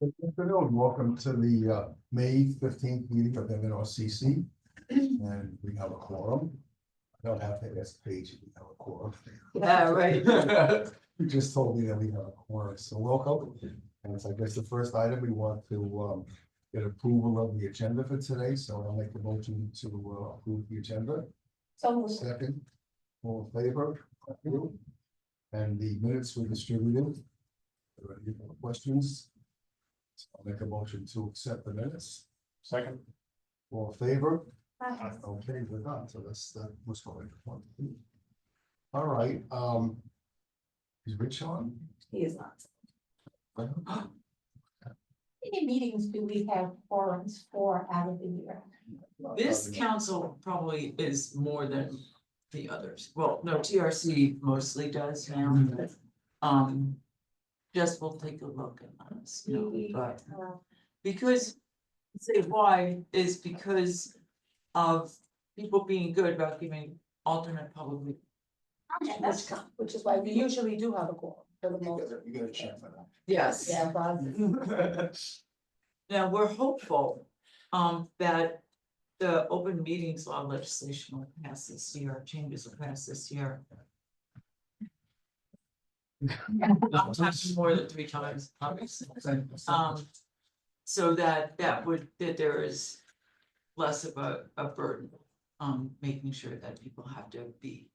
Good afternoon. Welcome to the May 15th meeting of MNRCC. And we have a quorum. I don't have to ask Paige if we have a quorum. Yeah, right. You just told me that we have a quorum, so welcome. And it's, I guess, the first item we want to get approval of the agenda for today, so I'll make a motion to approve the agenda. So Second, all in favor? Thank you. And the minutes were distributed. Are there any questions? So I'll make a motion to accept the minutes. Second. All in favor? Okay, we're done. So that's what's going on. All right, is Rich on? he is not. Uh, How many meetings do we have forums for out of the year? This council probably is more than the others. Well, no, TRC mostly does now. Just we'll take a look at us, you know, but because say why is because of people being good about giving alternate public. Okay, that's which is why we usually do have a quorum for the most. You gotta check for that. Yes. Yeah, but Now, we're hopeful that the open meetings law legislation will pass this year, changes will pass this year. More than 3 times, obviously. So that there is less of a burden making sure that people have to be,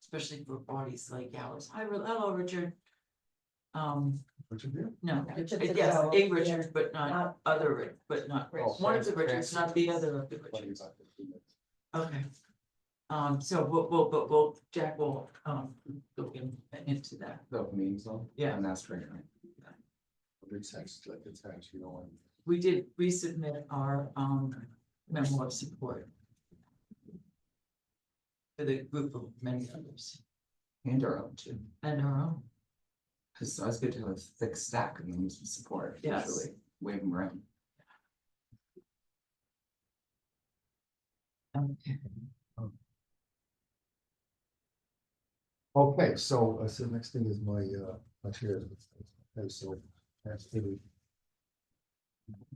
especially for bodies like ours. Hello, Richard. What you do? No, Richard's a yes, Joe, a Richard, yeah. but not other, but not, Rich. one of the Richards, not the other of the Richards. Okay. So we'll, Jack will, go into that. The meeting zone. Yeah. And that's right. Text, like the text, you know, when We did resubmit our, memo of support. For the group of many others And our own too. and our own. It's always good to have a thick stack and then use some support. Yes. Usually wave them around. Okay. Okay, so I said next thing is my chair. Okay, so that's the.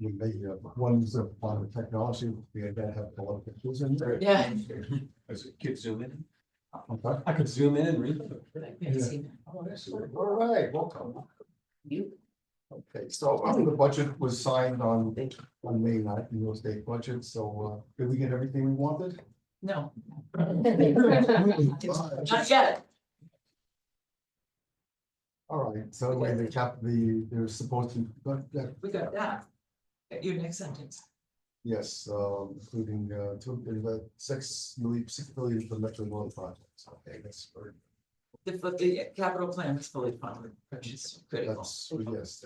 We may one's on the technology, we had to have a lot of pictures in there. Yeah. As a kid zoom in. Okay. I could zoom in and read them. Oh, that's all right, welcome. You. Okay, so the budget was signed on May 9th, the real estate budget, so did we get everything we wanted? No. Not yet. All right, so anyway, they're supposed to, but We got that. Your next sentence. yes, including 6 million for Metro North projects. Okay, that's very, The capital plan is fully funded, which is critical. that's, yes,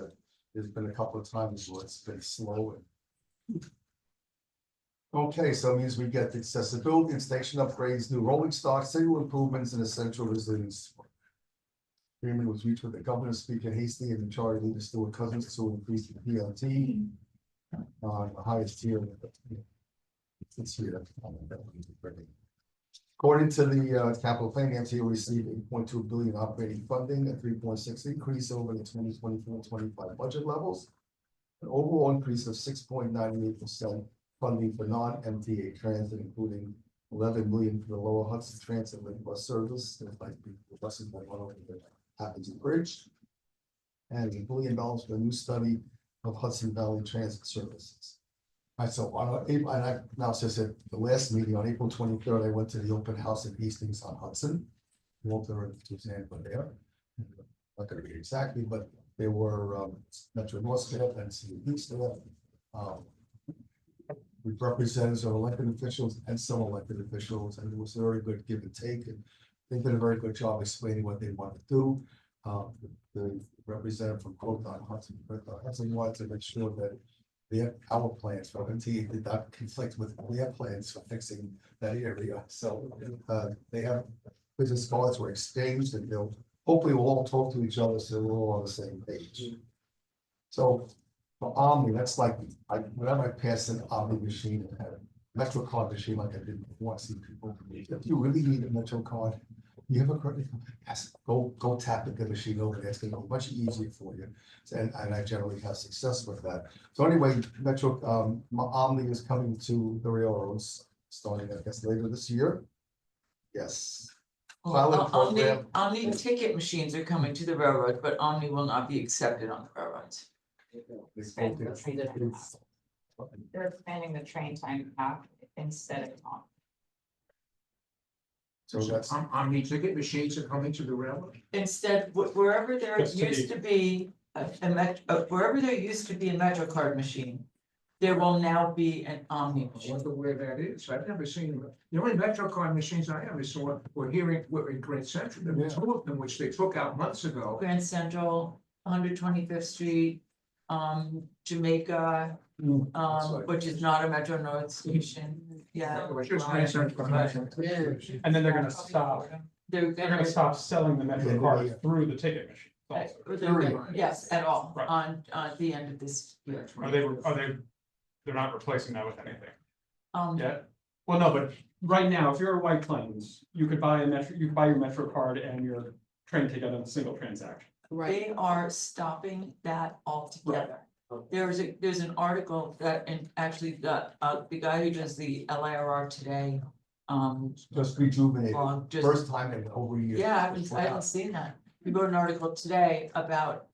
there's been a couple of times where it's been slow. Okay, so it means we get accessibility and station upgrades, new rolling stock, signal improvements, and essential resilience. Agreement was reached with the governor, Speaker Hasty, and Majority Leader Stewart Cousins to increase the PLT. The highest tier. It's here. According to the capital finance, he received 8.2 billion operating funding, a 3.6 increase over the 2024-25 budget levels. An overall increase of 6.98% funding for non-MTA transit, including 11 million for the Lower Hudson Transit Link bus service. There's like the buses that run over the Happenton Bridge. And $1 billion for a new study of Hudson Valley Transit Services. All right, so on April, and I now says at the last meeting on April 23rd, I went to the open house in Hastings on Hudson. Walter and Suzanne were there. Not gonna read exactly, but there were Metro North staff and CUP staff. With representatives of elected officials and some elected officials, and it was a very good give and take, and they did a very good job explaining what they want to do. The representative from Hudson wanted to make sure that their power plants for MTA did not conflict with their plans for fixing that area. So they have business cards were exchanged, and they'll hopefully we'll all talk to each other so we're all on the same page. So for Omni, that's like whenever I pass an Omni machine and have a Metro card machine like I did before, I see people. If you really need a Metro card, you have a credit card, yes, go tap the machine over there, it's gonna be much easier for you. And I generally have success with that. So anyway, Metro, Omni is coming to the railroads, starting, I guess, later this year. Yes. Pilot program. Omni ticket machines are coming to the railroad, but Omni will not be accepted on the railroads. They're expanding the train time out instead of on. So that's, Omni ticket machines are coming to the railroad? Instead, wherever there Just to used to be wherever there used to be a MetroCard machine, there will now be an Omni I machine. wonder where that is. I've never seen them. The only MetroCard machines I ever saw were in Grand Central. There were two of them which they took out months ago. Grand Central, 125th Street, Jamaica, which is not a Metro North station, yeah. Just Grand Central. And then they're gonna stop, They're they're gonna stop selling the Metro card through the ticket machine. also. Yes, at all, Right. on the end of this year. They're not replacing that with anything Yeah. yet? Well, no, but right now, if you're a White Plains, you could buy your Metro card and your train ticket on a single transaction. They are stopping that altogether. There's an article that, and actually the guy who does the LIRR today, just rejuvenated, blog just. first time in over a year. Yeah, I haven't seen that. We wrote an article today about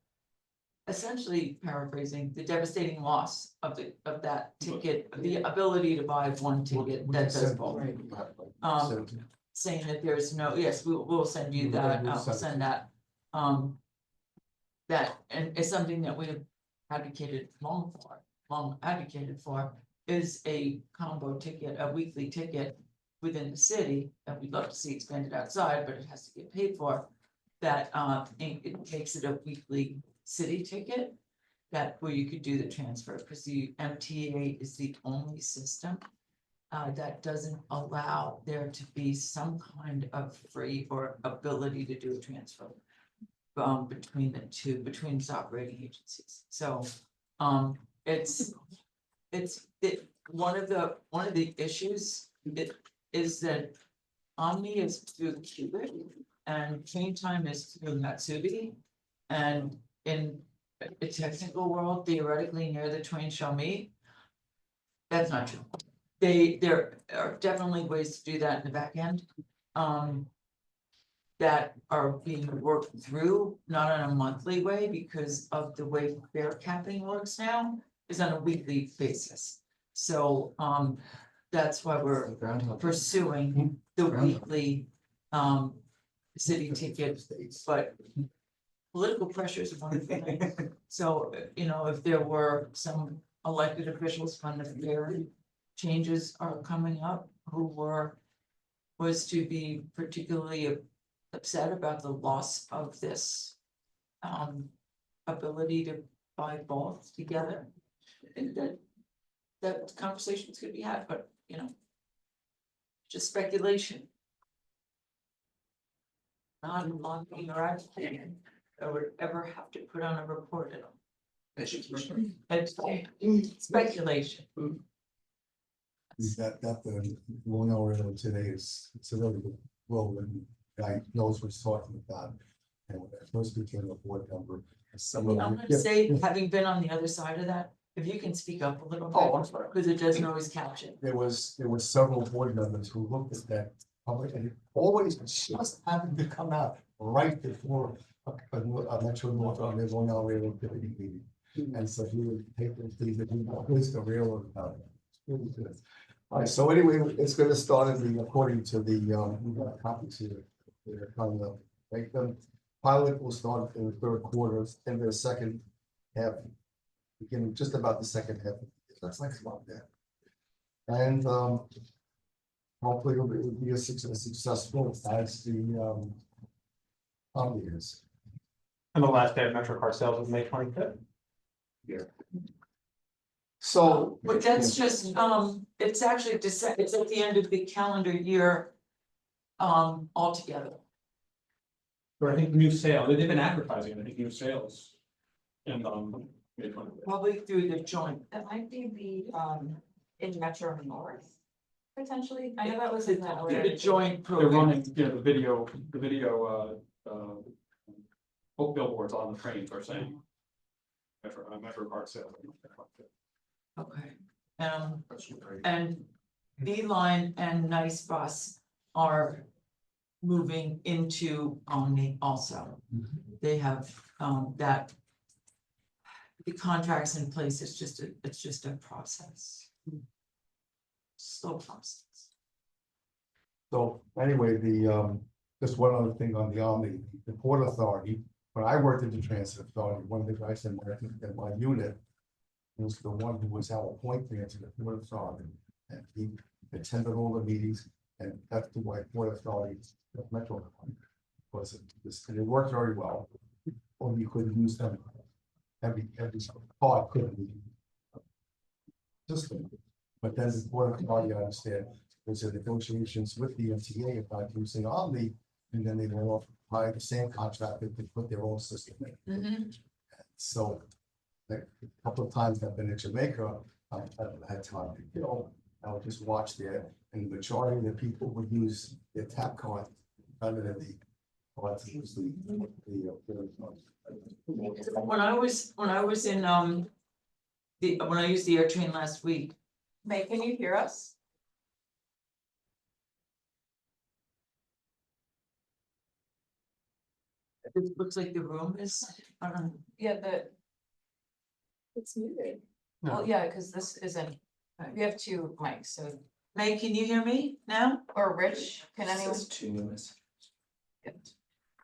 essentially paraphrasing the devastating loss of that ticket, the ability to buy one ticket that does both. Saying that there's no, yes, we'll send you that, I'll send that. That, and it's something that we have long advocated for, is a combo ticket, a weekly ticket within the city, that we'd love to see expanded outside, but it has to get paid for. That, it makes it a weekly city ticket, that where you could do the transfer, because the MTA is the only system that doesn't allow there to be some kind of free or ability to do a transfer between the two, between its operating agencies. So, it's one of the issues is that Omni is through Cubic and train time is through Matsubi. And in a technical world, theoretically near the twain shall meet. That's not true. There are definitely ways to do that in the back end. That are being worked through, not on a monthly way, because of the way fare capping works now, is on a weekly basis. So, that's why we're pursuing the weekly, city tickets, but political pressures are one of the things. So, if there were some elected officials when the fare changes are coming up, who was to be particularly upset about the loss of this ability to buy both together. I think that conversations could be had, but just speculation. Not lobbying or advocating, or would ever have to put on a report at all. Education. Speculation. That the long hour today it's a really good, well-written guy, knows what he's talking about. And when I first became a board member, some of I'm them. gonna say, having been on the other side of that, if you can speak up a little Oh, I'm bit, sorry. because it doesn't always catch it. There was several board members who looked at that public, and it always just happened to come out right before a Metro North on their long hour railroad committee meeting. And so he would take them to the railroad about it. It's really good. All right, so anyway, it's gonna start according to the, we got copies here. They're coming up, make them, pilot will start in the third quarter, and the second half, beginning just about the second half. That's like about that. And, hopefully it'll be as successful as the, Omni is. And the last day of Metro card sales is May 25th. So. But that's just, it's actually it's at the end of the calendar year. Altogether. Or I think new sales, they've been advertising, I think new sales. And May 25th. Probably through the joint. That might be the, in Metro North. potentially? I know that was in that The order. joint They're program. running, the video, both billboards on the trains are saying. Metro card sales. Okay, and Beeline and Nice Bus are moving into Omni also. They have, that. The contracts in place, it's just a process. Slow process. So anyway, just one other thing on the Omni, the Port Authority, when I worked at the Transit Authority, one of the guys in my unit. Was the one who was our point there to the Port Authority, and he attended all the meetings, and that's the way Port Authority, the Metro. Was and it worked very well, or you could use them. Every part couldn't be. System, but then the Port Authority, I understand, there's a negotiations with the MTA about using Omni, and then they went off by the same contractor to put their own system in. So, like, a couple of times I've been in Jamaica, I had time to go, I would just watch there, and the majority of the people would use their tap card rather than the. When I was in, when I used the air train last week, May, can you hear us? it looks like the room is, I don't know. Yeah, it's muted. Well, yeah, because this isn't, we have two mics, so, May, can you hear me now? or Rich, can This anyone? is two new messages.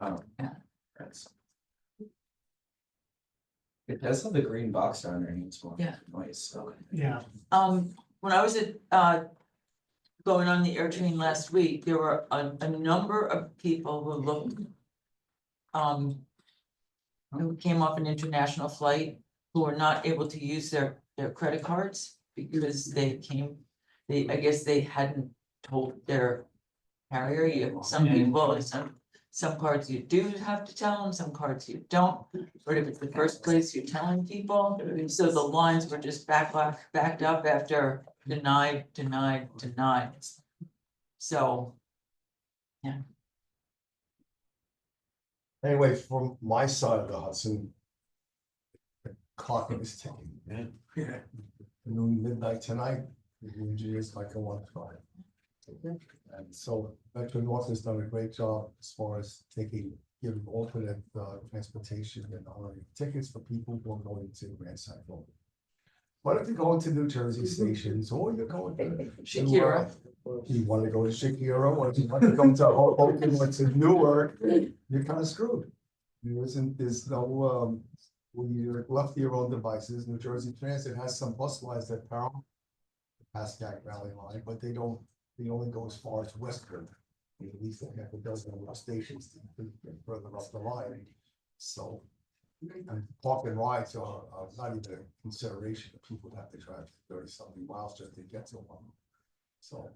Oh, Yeah. that's. It does have the green box down there, and it's more Yeah. noise, so. Yeah. When I was at, going on the air train last week, there were a number of people who looked. Who came off an international flight, who were not able to use their credit cards because they I guess they hadn't told their carrier, some people, some cards you do have to tell them, some cards you don't. But if it's the first place you're telling people, so the lines were just backed up after denied. So, Anyway, from my side of the Hudson. The clock is ticking. Yeah. Noon midnight tonight, the engineers might go on fire. And so Metro North has done a great job as far as giving alternate transportation and honoring tickets for people who are going to Grand Central. But if you're going to New Jersey stations, or you're going to Shakira. You want to go to Shakira, or you want to go to Hoboken or to Newark, you're kind of screwed. There's no, when you're left to your own devices, New Jersey Transit has some bus lines that parallel the Pascack Valley line, but they only go as far as Westford. At least they have a dozen more stations to get further up the line, so. And park and rides are not even a consideration, people have to drive 30-something miles just to get to one. So.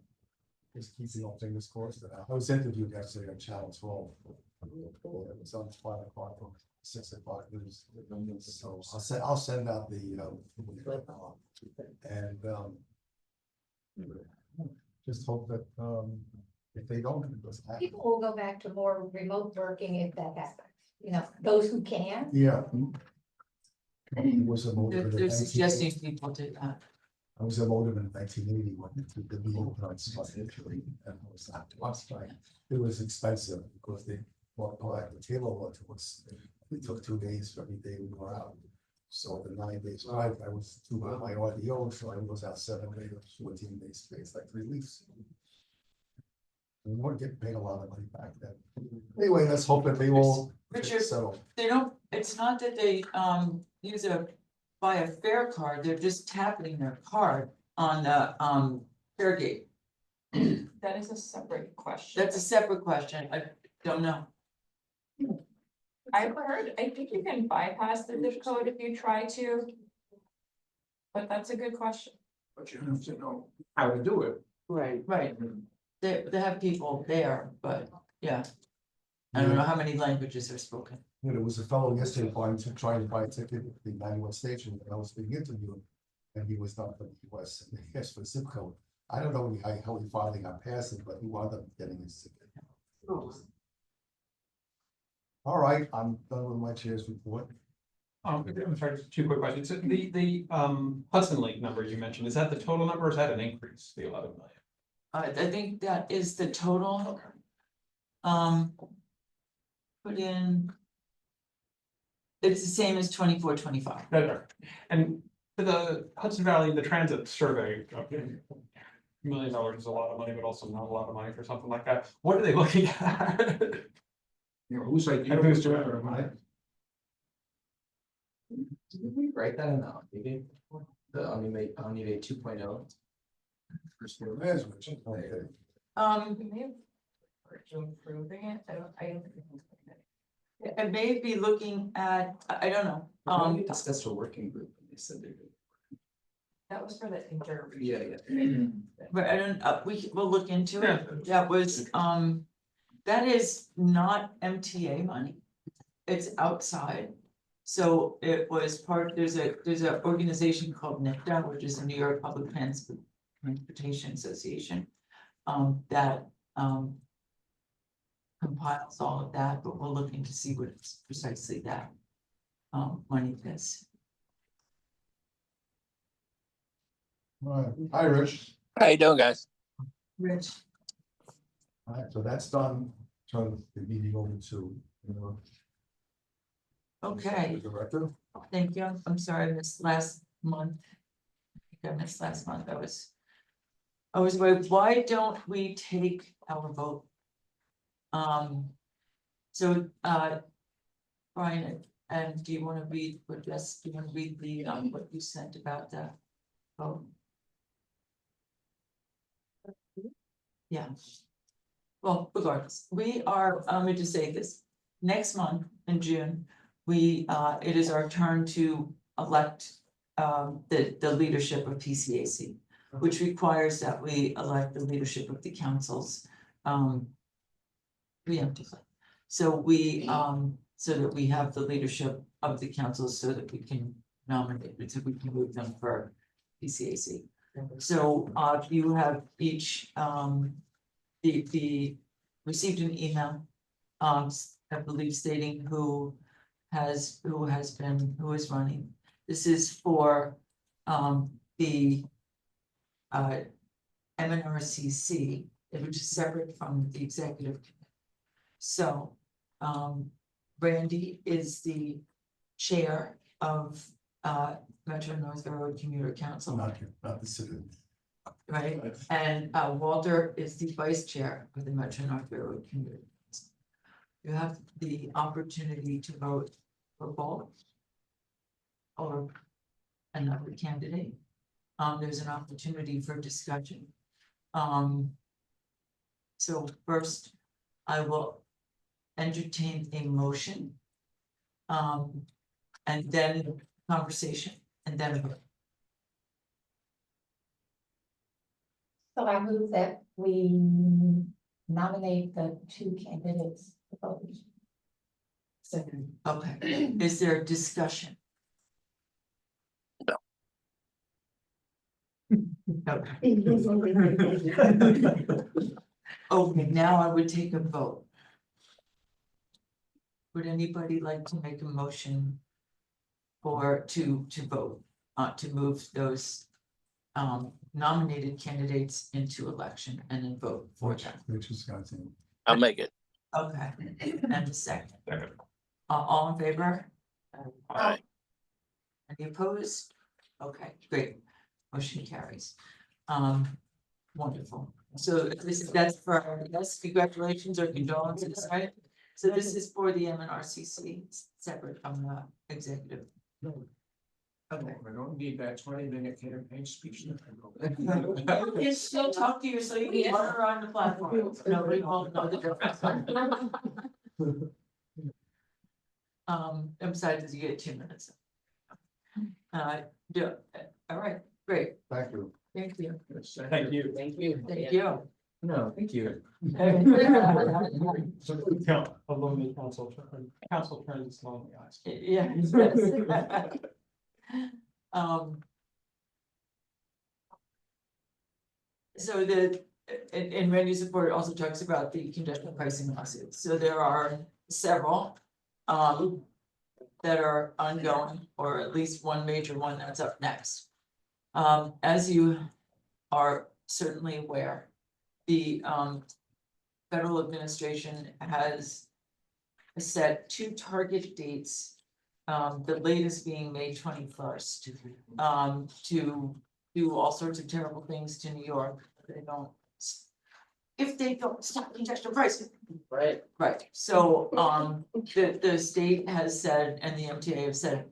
Just keeping all fingers crossed. I was interviewed yesterday on Channel 12. It was on 5 o'clock or 6 o'clock news. So I'll send out the and just hope that if they don't, it doesn't happen. People will go back to more remote working if that happens, those who can. Yeah. It was a motive. They're suggesting people do that. I was a motive in 1980 when the new price was Italy, and it was not too much, right? It was expensive because they bought the table, it took 2 days for every day we were out. So the 9 days drive, I was through my RDO, so I was out 7 days, 14 days, it's like 3 weeks. We weren't getting paid a lot of money back then. Anyway, let's hope that they will Richard, settle. they don't, it's not that they buy a fare card, they're just tapping their card on the fare gate. That is a separate question. That's a separate question, I don't know. I've heard, I think you can bypass the zip code if you try to. But that's a good question. But you have to know how to do it. Right. They have people there, but yeah. I don't know how many languages are spoken. There was a fellow yesterday trying to buy a ticket at the 91 station, and I was being interviewed, and he was not from the US, and he asked for a zip code. I don't know how he finally got past it, but he wound up getting his ticket. All right, I'm done with my chair's report. I'm sorry, just two quick questions. So the Hudson Lake number you mentioned, is that the total number or is that an increase, the 11 million? I think that is the total. Put in. It's the same as 24-25. And for the Hudson Valley, the transit survey, $1 million is a lot of money, but also not a lot of money for something like that. What are they looking at? You know, who's like. And who's doing it, right? Did we write that in the Omnivate? The Omnivate 2.0? Okay. We may have referred to improving it, I don't think it's- I may be looking at, I don't know, We discussed a working group and they said they're. that was for the inter. Yeah. but I don't, we'll look into it. That was, that is not MTA money. It's outside. So it was there's a organization called NICTA, which is the New York Public Transportation Association. That compiles all of that, but we're looking to see what it's precisely that money is. All right, hi, Rich. How you doing, guys? Rich. All right, so that's done. Turn the meeting over to, Okay, the director. thank you. I'm sorry I missed last month. I think I missed last month. I was away. Why don't we take our vote? So, Brian, and do you want to read what this, do you want to read the, what you sent about the vote? Yeah. Well, regardless, we are, let me just say this, next month in June, it is our turn to elect the leadership of PCAC, which requires that we elect the leadership of the councils preemptively. So so that we have the leadership of the councils so that we can nominate, so we can move them for PCAC. So you have each received an email, I believe stating who is running. This is for the MNRCC, which is separate from the executive committee. So Brandy is the chair of Metro North Railroad Commuter Council, Not the citizen. right? And Walter is the vice chair of the Metro North Railroad Commuter Council. You have the opportunity to vote for both or another candidate. There's an opportunity for discussion. So first, I will entertain a motion. And then conversation, and then a vote. So I move that we nominate the two candidates. for vote. Second. Okay, is there discussion? No. Okay, now I would take a vote. Would anybody like to make a motion to vote, to move those nominated candidates into election and then vote for them? Rich is got to. I'll make it. Okay, and a second. All in favor? Aye. Any opposed? Okay, great. Motion carries. Wonderful. So that's for, yes, congratulations or condolences, right? So this is for the MNRCC, separate from the executive. Okay. I don't need that 20-minute campaign speech. You can still talk to your, so you can run around the platform. Nobody will know the difference. Besides, you get 2 minutes. All right, great. Thank you. Thank you. Thank you. Thank you. No, thank you. Count a lonely council turns lonely eyes. Yeah. Yes. So the, in Randy's report, it also talks about the congestion pricing lawsuits, so there are several. That are ongoing, or at least one major one that's up next. As you are certainly aware, the federal administration has set 2 target dates. The latest being May 21st, to do all sorts of terrible things to New York. If they don't stop congestion pricing. Right. Right, so, the state has said, and the MTA have said,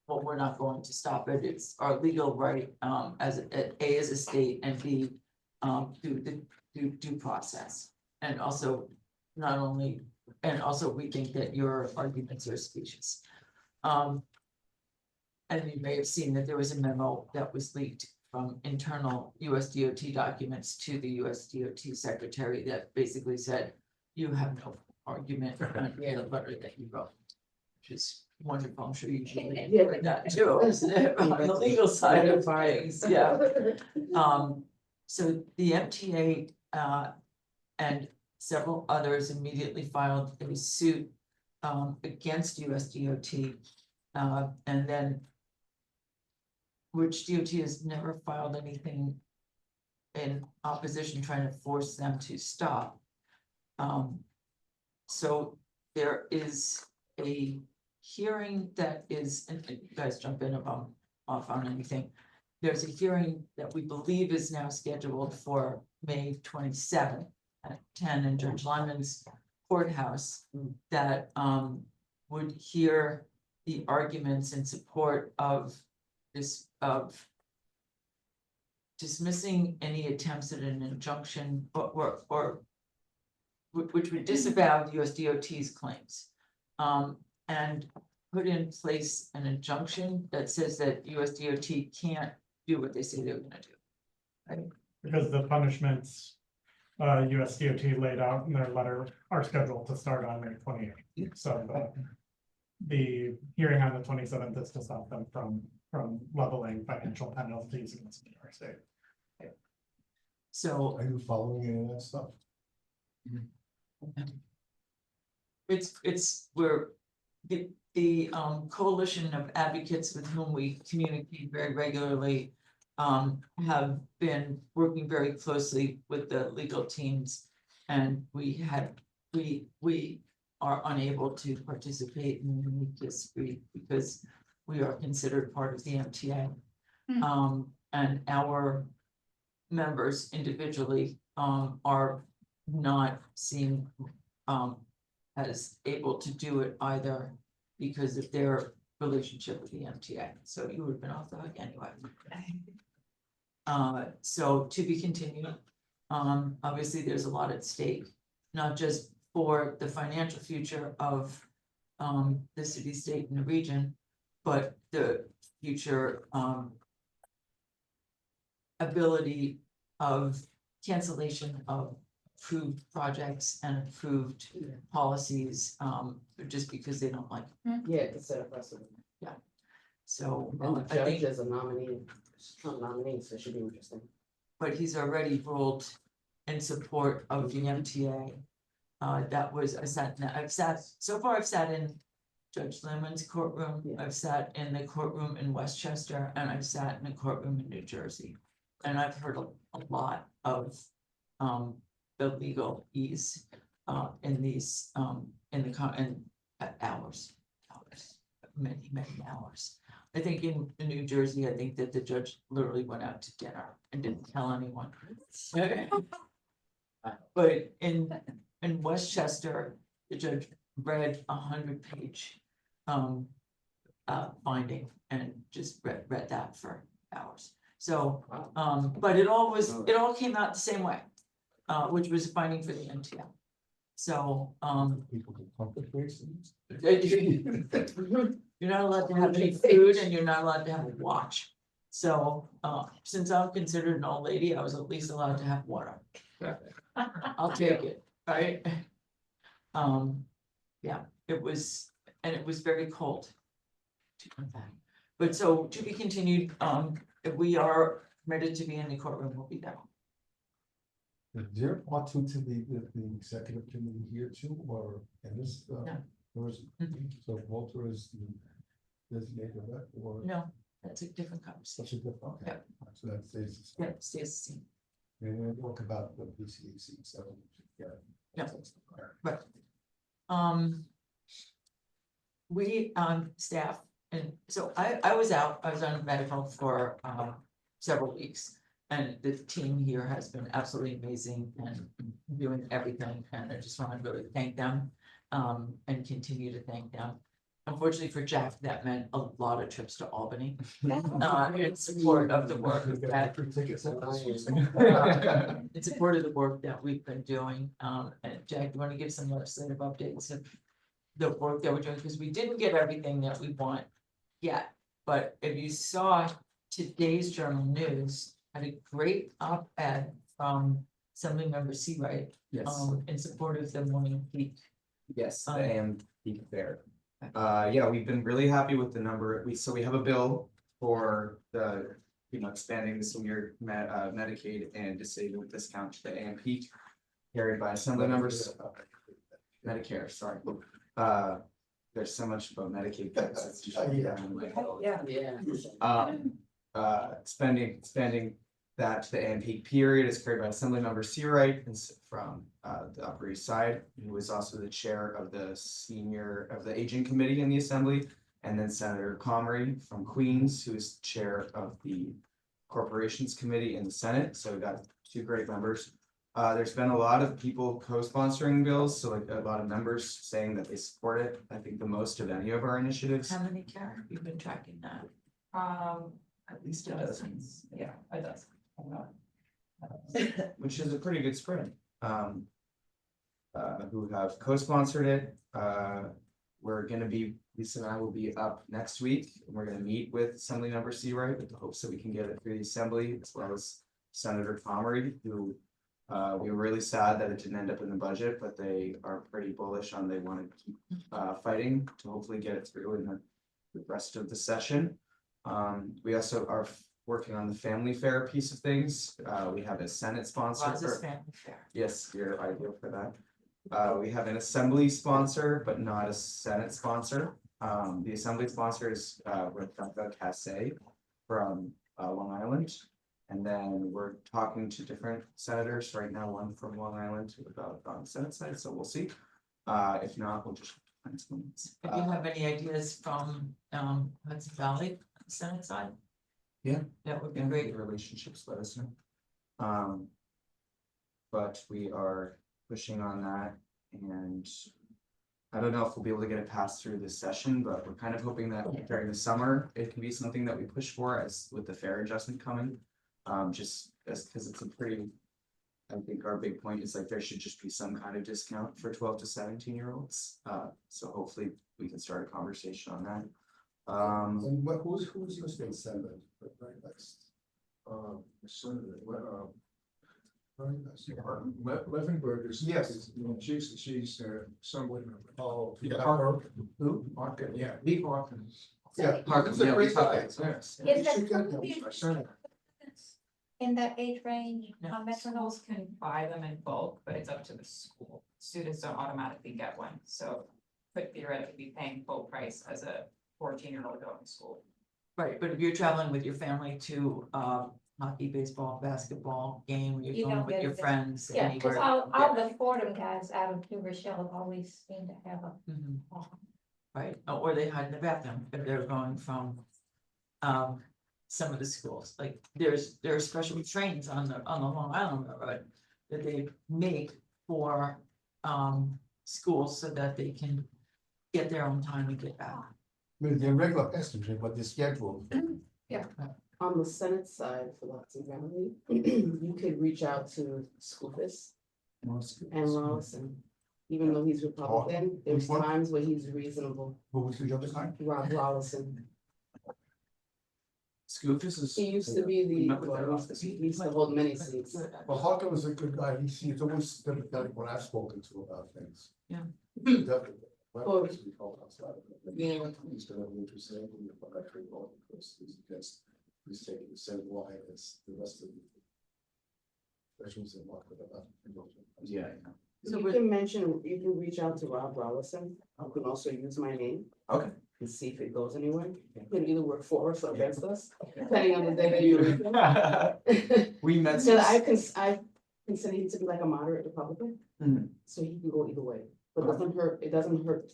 well, we're not going to stop it, it's our legal right, as A, as a state, and B, through the due process. And also, not only, and also we think that your arguments are specious. And you may have seen that there was a memo that was leaked from internal USDOT documents to the USDOT secretary that basically said, you have no argument on the letter that you wrote. Which is wonderful, I'm sure you should read that too, isn't it, on the legal side of things, yeah. So the MTA, and several others immediately filed a suit, against USDOT, and then which DOT has never filed anything in opposition, trying to force them to stop. So there is a hearing that is, and you guys jump in if I'm off on anything. There's a hearing that we believe is now scheduled for May 27th at 10 in Judge Lyman's courthouse that would hear the arguments in support of this, of dismissing any attempts at an injunction or which would disavow USDOT's claims. And put in place an injunction that says that USDOT can't do what they say they're gonna do. Because the punishments USDOT laid out in their letter are scheduled to start on May 28th. So the hearing on the 27th is to stop them from leveling financial penalties against New York State. So Are you following any of that stuff? we're the coalition of advocates with whom we communicate very regularly. Have been working very closely with the legal teams, and we are unable to participate in this week because we are considered part of the MTA. And our members individually are not seen as able to do it either because of their relationship with the MTA. So you would have been off the hook anyway. So to be continued. Obviously, there's a lot at stake, not just for the financial future of the city, state, and the region, but the future ability of cancellation of approved projects and approved policies, just because they don't like it. Yeah, to set a precedent. So And the I think, judge is a nominee, Trump nominee, so it should be interesting. but he's already ruled in support of the MTA. That was, I've sat in Judge Lemon's courtroom, Yeah. I've sat in the courtroom in Westchester, and I've sat in a courtroom in New Jersey. And I've heard a lot of the legalese in these in hours, many hours. I think in New Jersey, I think that the judge literally went out to dinner and didn't tell anyone. But in Westchester, the judge read 100-page finding and just read that for hours. So, but it all came out the same way, which was a finding for the MTL. So, People can pump the brakes. you're not allowed to have any food and you're not allowed to have a watch. So, since I'm considered an old lady, I was at least allowed to have water. I'll take it, right? Yeah, it was very cold to come back. But so to be continued, if we are permitted to be in the courtroom, we'll be there. Is there part two to the executive committee here too, or in this? No. Or is, Mhm. so Walter is the designated rep or? No, that's a different conversation. Such a different, okay. Yeah. So that stays. Yeah, stays the same. And we'll talk about the BCAC, so, yeah. Yeah. But, um. We, staff, and so I was out, I was on medical for, several weeks. And the team here has been absolutely amazing and doing everything, and I just want to really thank them, and continue to thank them. Unfortunately for Jack, that meant a lot of trips to Albany, in support of the work that in support of the work that we've been doing. And Jack, do you want to give some legislative updates of the work that we're doing? Because we didn't get everything that we want yet. But if you saw today's journal news, had a great op-ed from Assemblymember Seawright, Yes, in support of the morning peak. yes, um, the AM peak fair. Okay. Yeah, we've been really happy with the number, so we have a bill for the, expanding the senior Medicaid and disabled discount to the AM peak. Carried by Assembly members, Medicare, sorry. There's so much about Medicaid. That's just- Yeah. Spending that to the AM peak period is carried by Assembly Member Seawright from the Upper East Side, who is also the chair of the Aging Committee in the Assembly, and then Senator Comrie from Queens, who is chair of the Corporations Committee in the Senate. So we got two great members. There's been a lot of people co-sponsoring bills, so like a lot of members saying that they support it. I think the most of any of our initiatives. How many, Karen? You've been tracking that? At least a dozen. Yeah, it does. Which is a pretty good spread. Who have co-sponsored it. We're gonna be, Lisa and I will be up next week, and we're gonna meet with Assembly Member Seawright with the hopes that we can get it through the Assembly, as well as Senator Comrie, who we were really sad that it didn't end up in the budget, but they are pretty bullish on they want to keep fighting to hopefully get it through in the rest of the session. We also are working on the family fair piece of things. We have a Senate sponsor. Ross's Family Fair. Yes, you're ideal for that. We have an Assembly sponsor, but not a Senate sponsor. The Assembly sponsor is Rebecca Cassay from Long Island. And then we're talking to different senators right now, one from Long Island about on the Senate side, so we'll see. If not, we'll just find someone else. If you have any ideas from, Hudson Valley, on the Senate side? Yeah. That would be And great. relationships, let us know. But we are pushing on that, and I don't know if we'll be able to get it passed through this session, but we're kind of hoping that during the summer, it can be something that we push for as with the fare adjustment coming. Just as, because it's a pretty, I think our big point is like there should just be some kind of discount for 12 to 17-year-olds. So hopefully we can start a conversation on that. And who's your state senator, right next? Senator, right next. Levenberg is. Yes. She's somewhat. Oh, Who? Harkin, yeah, Lee Harkins. Yeah, Harkins, he's a yeah, we great talked guy. about that. Yes. Is You that should get him. something in that age range No. on methanol? Schools can buy them in bulk, but it's up to the school. Students don't automatically get one, so could theoretically be paying full price as a 14-year-old going to school. Right, but if you're traveling with your family to, hockey, baseball, basketball game, or You you're going don't with get your it. friends Yeah, because anywhere. all the Fordham guys out of New Rochelle have always seemed to have a. Mhm. Right, or they hide in the bathroom if they're going from, some of the schools, like there are special trains on the Long Island Railroad that they make for, schools so that they can get there on time and get back. I mean, they're regular passengers, but they're scheduled. On the Senate side for lots of family, you could reach out to Scoofus and Rollison. Even though he's Republican, there's Which one? times where he's reasonable. Who was the other side? Rob Rollison. Scoofus is. He used to be We the, met with their well, office. he used to hold many seats. Well, Harkin was a good guy. He's always sympathetic when I've spoken to about things. Yeah. Definitely. Well, Yeah. He's gonna be interested in the electric law because he's taking the same line as the rest of Especially in market. Yeah. So You we're- can mention, you can reach out to Rob Rollison, you can also use my name. Okay. And see if it goes anywhere, it can either work for us or against us, depending on the day that you reach. We met. So I consider him to be like a moderate Republican. Mhm. So he can go either way, but Okay. it doesn't hurt,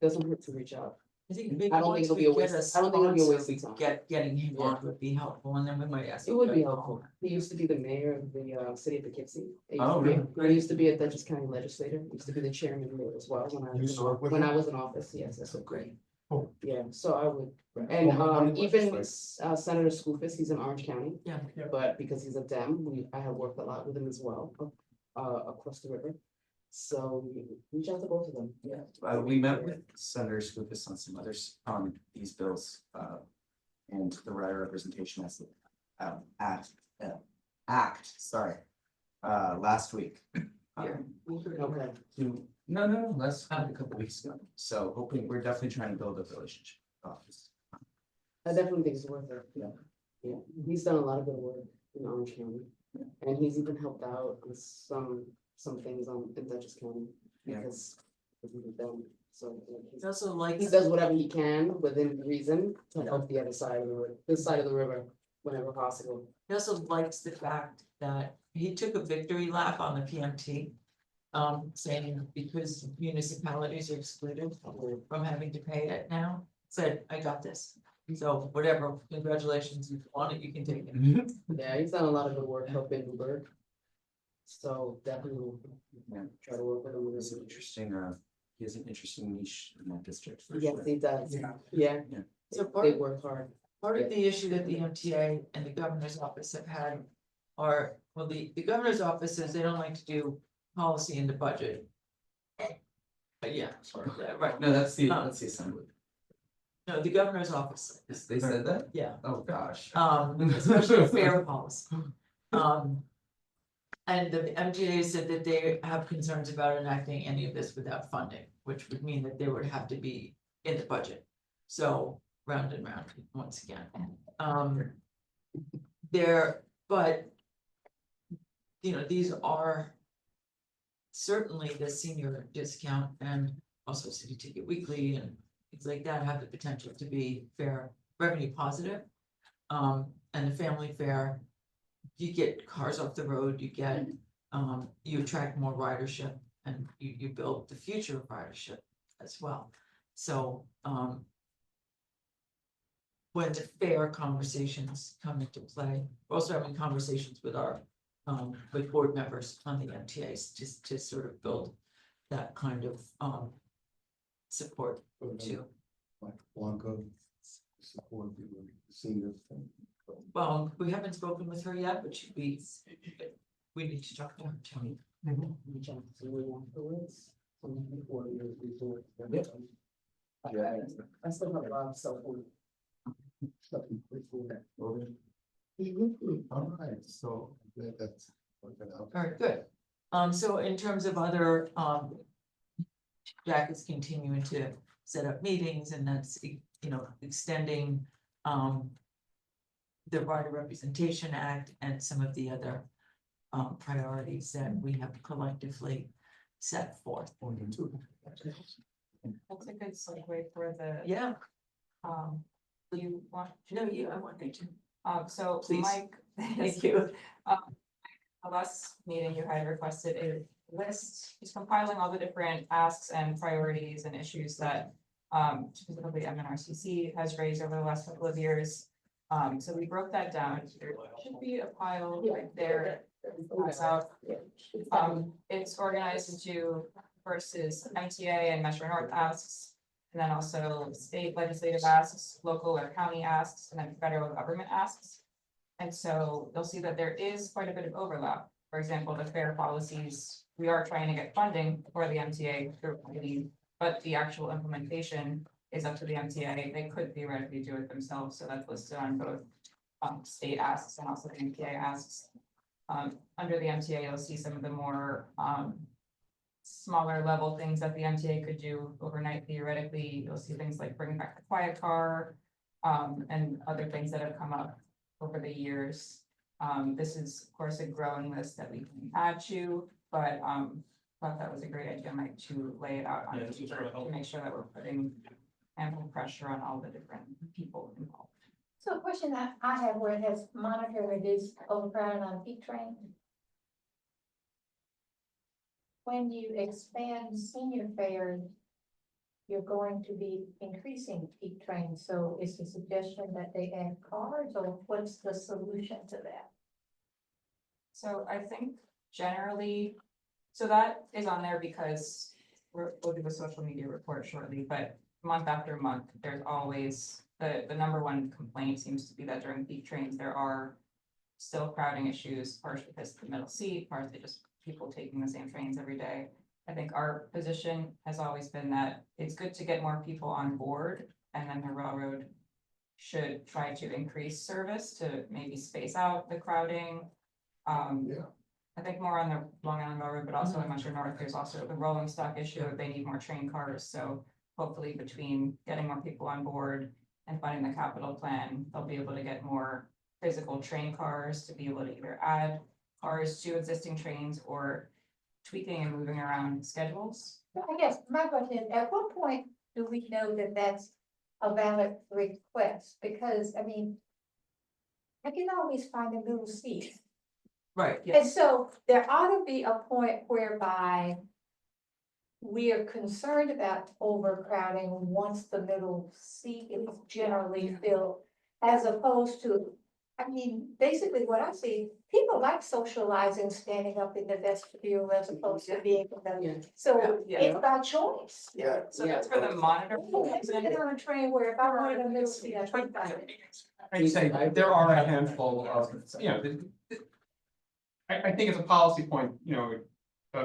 doesn't hurt to reach out. I think maybe I don't think once it'll we be a get waste- a I don't think it'll be a waste sponsor, of time. getting him on would be helpful, and then we might ask. It him would to be go helpful, on. he used to be the mayor of the city of Poughkeepsie. Oh, really? He used to be a Dutchess County legislator, he used to be the chairman there as well, when I You was, served with when him? I was in office, yes, that's so great. Cool. Yeah, so I would, and even Senator Skoufis, he's in Orange County. Yeah. Yeah. But because he's a Dem, I have worked a lot with him as well, across the river. So reach out to both of them, yeah. We met with Senator Scoopus on some others on these bills, and the rider representation as the act, sorry, last week. Here. Okay. No, that's a couple weeks ago, so hoping, we're definitely trying to build a relationship. I definitely think it's worth it. Yeah. Yeah, he's done a lot of good work in Orange County. Yeah. And he's even helped out with some things in Dutchess County. Yeah. Because he's done, so He also likes. he does whatever he can within reason to help the other side of the river, this side of the river, whenever possible. He also likes the fact that he took a victory lap on the PMT. Saying because municipalities are excluded from having to pay it now, said, I got this. So whatever, congratulations, if you want it, you can take it. Yeah, he's done a lot of good work helping Newburgh. So definitely Yeah. try to work with him. It's an interesting, he has an interesting niche in that district. for Yes, sure. he does, Yeah. yeah. Yeah. So They work hard. Part of the issue that the MTA and the governor's office have had are, well, the governor's office says they don't like to do policy in the budget. But yeah, yeah, right, No, that's the assembly. no, the governor's office, They said that? yeah. Oh, gosh. Especially fair policy. And the MTA said that they have concerns about enacting any of this without funding, which would mean that they would have to be in the budget. So round and round, once again. But you know, these are certainly the senior discount and also City Ticket Weekly and things like that have the potential to be fair, revenue positive. And the family fare, you get cars off the road, you get, you attract more ridership and you build the future of ridership as well. So, when the fare conversations come into play, we're also having conversations with our, with board members on the MTAs, just to sort of build that kind of, support too. Like Blanca, support the seniors. Well, we haven't spoken with her yet, but she'd be, we need to talk to her, Tony. Reach out to you afterwards. Before you report. Yeah. I still have a lot of cell phone. All right, so that's working out. All right, good. So in terms of other, Jack is continuing to set up meetings and that's, you know, extending, the Rider Representation Act and some of the other, priorities that we have collectively set forth. That's a good segue for the, Yeah, you want, no, you, I want you to, so Please. Mike. thank you. The last meeting you had requested a list, he's compiling all the different asks and priorities and issues that specifically MNRCC has raised over the last couple of years. So we broke that down. There should be a pile right there. It's organized into versus MTA and Metro North asks, and then also state legislative asks, local or county asks, and then federal government asks. And so you'll see that there is quite a bit of overlap. For example, the fare policies, we are trying to get funding for the MTA through funding, but the actual implementation is up to the MTA. They could theoretically do it themselves, so that's listed on both state asks and also the MTA asks. Under the MTA, you'll see some of the more smaller level things that the MTA could do overnight theoretically. You'll see things like bringing back the quiet car and other things that have come up over the years. This is, of course, a growing list that we can add to, but, thought that was a great idea, Mike, to lay it out on Yeah, this was paper really to helpful. make sure that we're putting ample pressure on all the different people involved. So a question that I have where it has monitored is overcrowding on peak train. When you expand senior fares, you're going to be increasing peak trains, so is the suggestion that they add cars, or what's the solution to that? So I think generally, so that is on there because we'll do a social media report shortly, but month after month, there's always, the number one complaint seems to be that during peak trains, there are still crowding issues, partially because of the middle seat, partially just people taking the same trains every day. I think our position has always been that it's good to get more people on board, and then the railroad should try to increase service to maybe space out the crowding. Yeah. I think more on the Long Island Railroad, but also in Metro North, there's also the rolling stock issue, they need more train cars, so hopefully between getting more people on board and funding the capital plan, they'll be able to get more physical train cars to be able to either add cars to existing trains or tweaking and moving around schedules. I guess my question is, at what point do we know that that's a valid request? Because, I mean, I can always find a middle seat. Right, And so there ought to be a point whereby we are concerned about overcrowding once the middle seat is generally filled, as opposed to, I mean, basically what I see, people like socializing, standing up in the vestibule as opposed to being, so Yeah. it's by choice. Yeah. So that's for the monitor. Let's get on a train where if I wanted a middle seat, I'd think about it. I'd say there are a handful of, I think it's a policy point,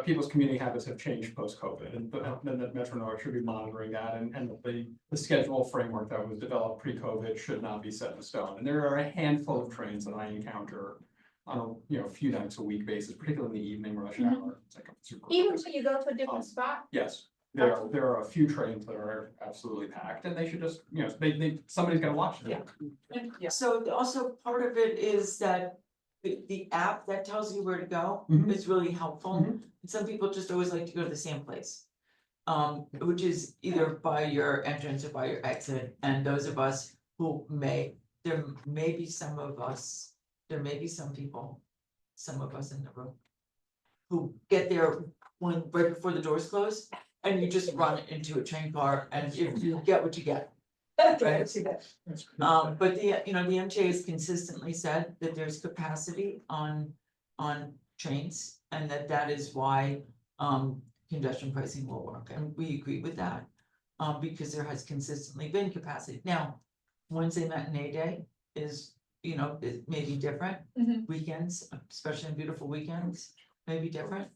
people's commuting habits have changed post-COVID, and then the Metro North should be monitoring that, and the schedule framework that was developed pre-COVID should not be set in stone. And there are a handful of trains that I encounter on a few nights a week basis, particularly in the evening rush hour. It's like a super. Even when you go to a different spot, Yes, there are a few trains that are absolutely packed, and they should just, somebody's gonna watch them. and so also part of it is that the app that tells you where to go Mhm. is really helpful. Mhm. And some people just always like to go to the same place. Which is either by your entrance or by your exit, and those of us who there may be some of us, there may be some people, some of us in the room. Who get there right before the doors close, and you just run into a train car, and you get what you get. Right. But the MTA has consistently said that there's capacity on trains, and that is why congestion pricing will work, and we agree with that. Because there has consistently been capacity. Now, Wednesday matinee day is, it may be different. Mhm. Weekends, especially on beautiful weekends, may be different.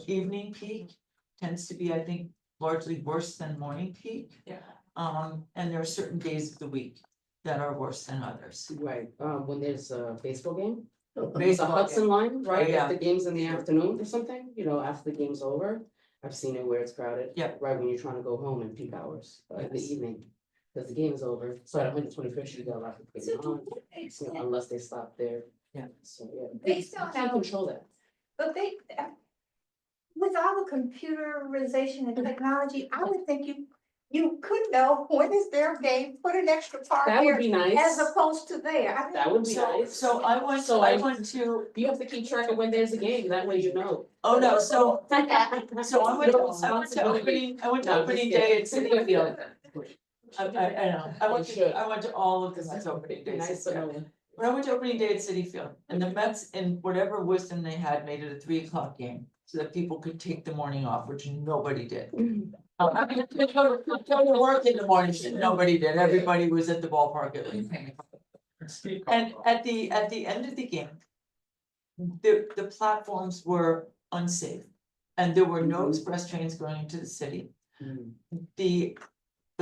Evening peak tends to be, I think, largely worse than morning peak. Yeah. And there are certain days of the week that are worse than others. Right, when there's a baseball game, the Baseball Hudson line, right, yeah. if the game's in the afternoon or something, after the game's over. I've seen it where it's crowded. Yeah. Right when you're trying to go home in peak hours, in the Yes. evening, because the game is over, so at 125th, you got a lot of so people to on, what extent, unless they stop there. Yeah. So, yeah. Based You on can't our- control that. but with all the computerization and technology, I would think you could know when is their game, put an extra part That would here, be as nice, opposed to there. I mean, that would be So, nice. so I went to, You have to keep track of when there's a game, that way you know. oh no, so I went No, to opening day at City Field. I know, I went to all of the Mets opening days. Nice this to year. know. When I went to opening day at City Field, and the Mets, in whatever wisdom they had, made it a 3 o'clock game, so that people could take the morning off, which nobody did. I mean, go to work in the morning, nobody did, everybody was at the ballpark at least. And at the end of the game, the platforms were unsafe, and there were no express trains going into the city. Mm. The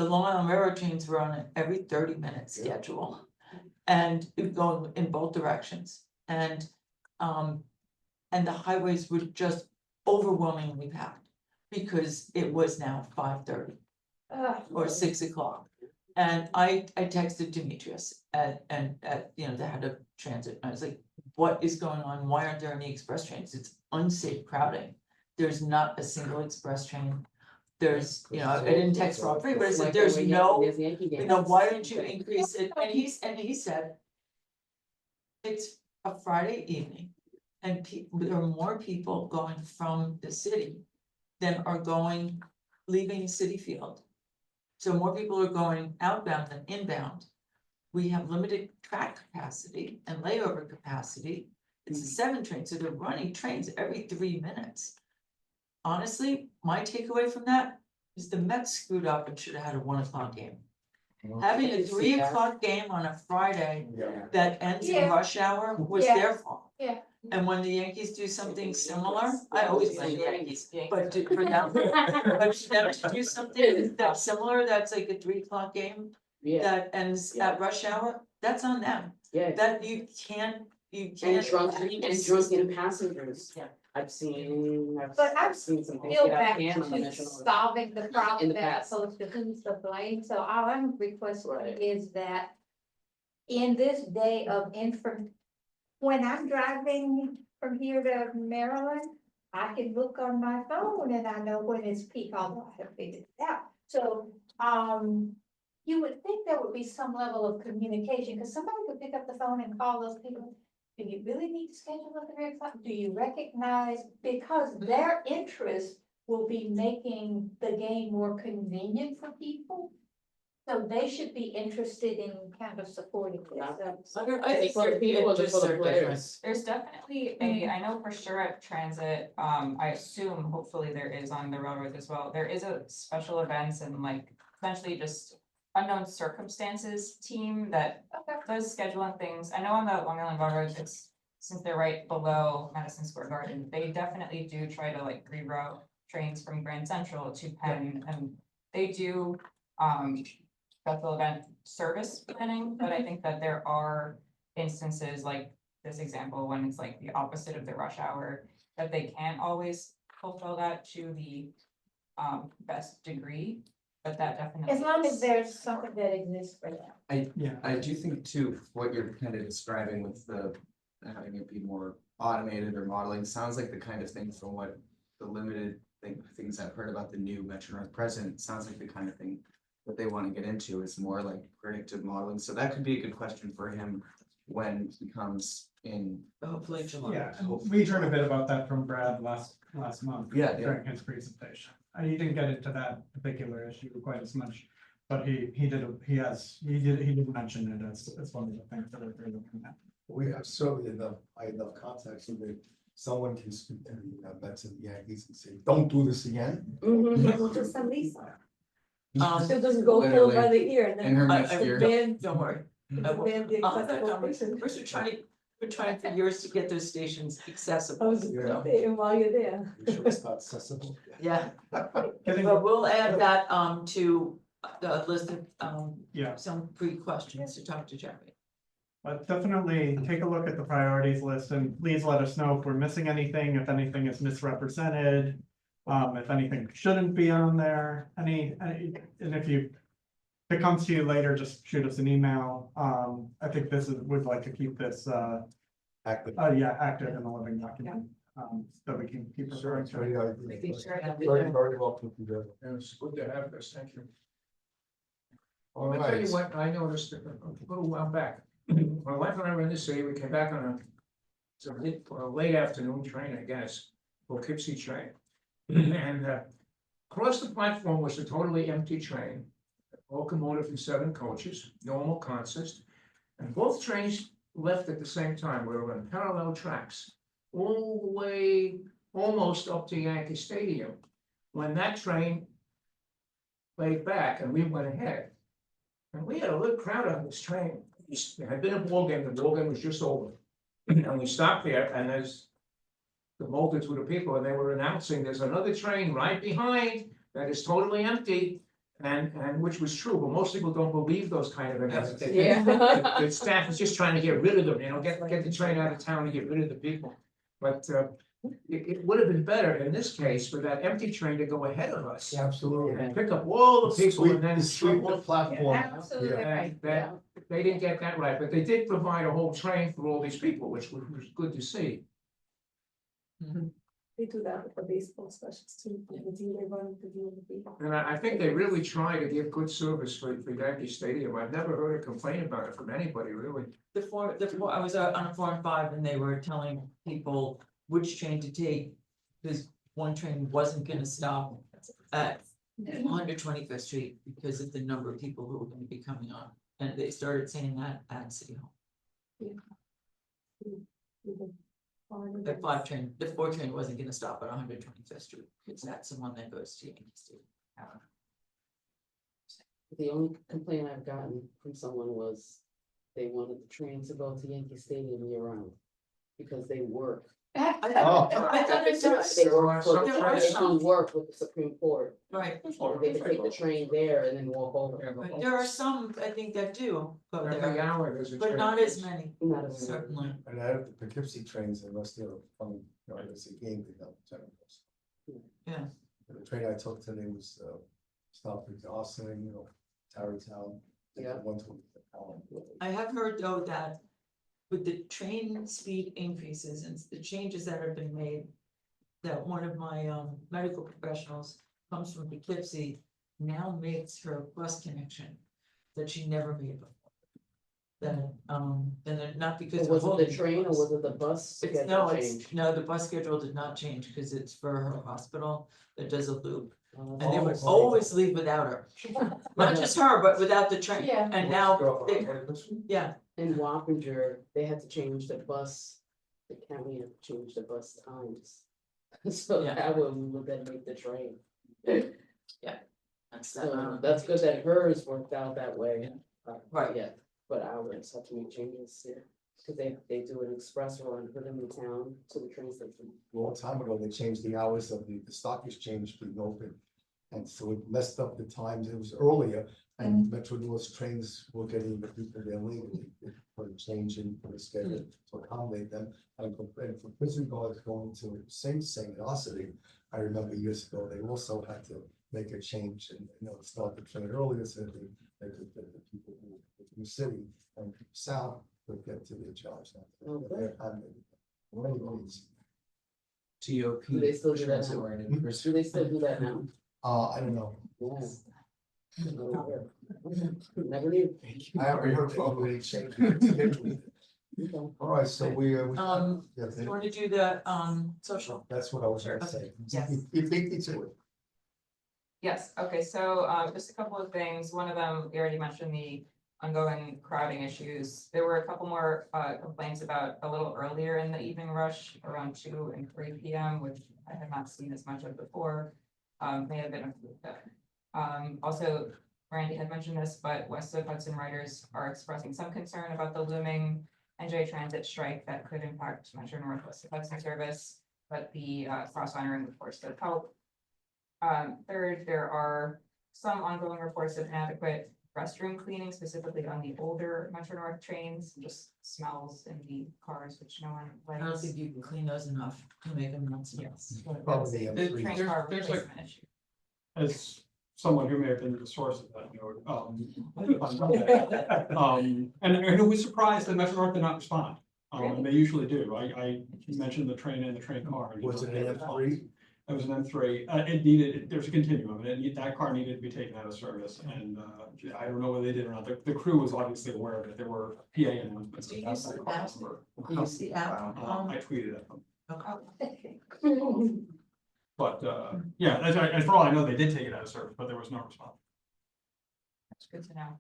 Long Island Railroad trains were on an every 30-minute schedule. And it going in both directions, and the highways were just overwhelmingly packed. Because it was now 5:30 or 6 o'clock. And I texted Demetrius the head of transit, and I was like, what is going on? Why aren't there any express trains? It's unsafe crowding. There's not a single express train. There's, you know, I didn't text Rob Free, but I It's said, like there's when no, there's Yankee you games. know, why don't you increase it? And he said, it's a Friday evening and there are more people going from the city than are going, leaving City Field. So more people are going outbound than inbound. We have limited track capacity and layover capacity. It's a 7 train, so they're running trains every 3 minutes. Honestly, my takeaway from that is the Mets screwed up and should have had a 1 o'clock game. Having a 3 o'clock game on a Friday Yeah. that ends in Yeah. rush hour was Yeah. their fault. Yeah. And when the Yankees do something similar, I always blame the Yankees, but for them, but for them to do something that's similar, that's like a 3 o'clock game. Yeah, That ends at rush hour, that's on them, yeah. that you can't. And drunken passengers. Yeah. I've seen But I've seen some things Still get out back of hand on the to national. solving the In problem the that's past. supposed to who's the blame, so all I'm requesting Right. is that. In this day of when I'm driving from here to Maryland, I can look on my phone and I know when it's peak, although I have figured it out. So, you would think there would be some level of communication, because somebody could pick up the phone and call those people. Do you really need to schedule a 3 o'clock? Do you recognize, because their interest will be making the game more convenient for people? So they should be interested in kind of supporting this. I think For the their people or interests for the are players? different. There's definitely I know for sure at transit, I assume hopefully there is on the railroad as well. There is a special events and like essentially just unknown circumstances team that does scheduling things. I know on the Long Island Railroad, it's since they're right below Madison Square Garden, they definitely do try to like reroute trains from Grand Central to Penn, and they do special event service planning, but I think that there are instances like this example when it's like the opposite of the rush hour, that they can't always fulfill that to the best degree, but that definitely. As long as there's something that exists for them. Yeah. I do think too, what you're kind of describing with the having it be more automated or modeling, sounds like the kind of thing from what the limited things I've heard about the new Metro North president, sounds like the kind of thing that they want to get into is more like predictive modeling. So that could be a good question for him when he comes in. Hopefully July. Yeah, and we heard a bit about that from Brad last month. Yeah, yeah. During his presentation. He didn't get into that particular issue quite as much, but he did mention it as one of the things that they're looking at. We have certainly enough context so that someone can speak to the Mets and the Yankees and say, don't do this again. Mhm. Just some Lisa. Still doesn't go full by the ear, and In her then next the year. band, Don't worry. the band, the I'll have that accessible conversation. person. First, we're trying for years to get those stations I accessible. was Yeah. gonna say, and while you're there. You sure it's not accessible? Yeah, Getting- but we'll add that to the list of Yeah. some pre-questions to talk to Jeremy. But definitely take a look at the priorities list and please let us know if we're missing anything, if anything is misrepresented. If anything shouldn't be on there, and if it comes to you later, just shoot us an email. I think we'd like to keep this, Active. active in the living document, so we can keep Sure, referring it's to it. very, Making sure that- very well put together. And it's good to have this, thank you. All Let me tell right. you what I noticed a little while back. My wife and I were in the city, we came back on a late afternoon train, I guess, Poughkeepsie train. And across the platform was a totally empty train, locomotive and 7 coaches, normal consist. And both trains left at the same time, we were on parallel tracks, all the way almost up to Yankee Stadium. When that train laid back and we went ahead. And we had a little crowd on this train. There had been a ball game, the ball game was just over. And we stopped there and there's the multitude of people and they were announcing there's another train right behind that is totally empty. And which was true, but most people don't believe those kind of announcements. They think the staff is just trying to get rid of them, get the train out of town and get rid of the people. But it would have been better in this case for that empty train to go ahead of us. Absolutely. And pick up all the people and then. Sweep the platform. Absolutely Yeah. right. And that, they didn't get that right, but they did provide a whole train for all these people, which was good to see. They do that for baseball specials too, the team they run to deal with people. And I think they really try to give good service for Yankee Stadium. I've never heard a complaint about it from anybody, really. I was on a 4 and 5 and they were telling people which train to take. Because one train wasn't gonna stop at 125th Street because of the number of people who were gonna be coming on. And they started saying that at City Hall. The 4 train wasn't gonna stop at 125th Street, because that's the one that goes to Yankee Stadium. The only complaint I've gotten from someone was they wanted the train to go to Yankee Stadium year round. Because they work. I thought it was, They work for, There are they some. do work with the Supreme Court. right, They can take the train there and then walk over. but there are some, I think, that do go Every there, hour there's a but train. not as many, Not as many. certainly. And I have the Poughkeepsie trains and rest of from, it's a game they don't. Yeah. The train I took today was, stopped at Austin, Tarrytown. Yeah. One to. I have heard though that with the train speed increases and the changes that have been made, that one of my medical professionals comes from Poughkeepsie, now makes her bus connection that she never made before. That and then not because. Was of it the holding train or bus. was it the bus No, schedule it's, change? no, the bus schedule did not change because it's for her hospital that does a loop. Oh, And they would Oh. always leave without her, not just her, but without the train. Yeah. And now, yeah, In Wappinger, they had to change the bus, the county had to change the bus times. So Yeah. that way we would then make the train. that's So that's good that hers worked out that way. Right. Yeah, but ours have to make changes here, cause they do an express run within the town to the train station. A long time ago, they changed the hours of the stock exchange being open. And so it messed up the times, it was earlier, and Metro North's trains were getting the people there later. They put a change in for the schedule to accommodate them. And for prison guards going to Sing Sing in our city, I remember years ago, they also had to make a change and, start the train earlier so that they could get the people who were from the city and south would get to their jobs. Okay. TOP. Do they still do that now? transit-oriented Do person. they still do that now? I don't know. Yeah. Never knew. I haven't heard of any change. Okay. All right, so we. You wanna do the social? That's what I was gonna say. Yes. You beat me to it. Yes, okay, so just a couple of things. One of them, we already mentioned the ongoing crowding issues. There were a couple more complaints about a little earlier in the evening rush, around 2 and 3 PM, which I had not seen as much of before. May have been a fluke. Also, Randy had mentioned this, but West of Hudson riders are expressing some concern about the looming NJ Transit strike that could impact Metro Northwest of Hudson service, but the cross wiring of course does help. Third, there are some ongoing reports of inadequate restroom cleaning, specifically on the older Metro North trains, just smells in the cars, which no one I don't likes. think you can clean those enough to make them not smell. Yes. Probably the The M3. train car There's like- replacement issue. As someone who may have been the source of that, and who was surprised that Metro North did not respond. They usually do. I mentioned the train and the train car. and Was it usually they an respond. M3? It was an M3. It needed, there's a continuum, and that car needed to be taken out of service, and I don't know whether they did or not. The crew was obviously aware of it. There were PA announcements. Do you about use that the car app? number. You see app? I tweeted at them. Okay. But, yeah, as for all I know, they did take it out of service, but there was no response. That's good to know.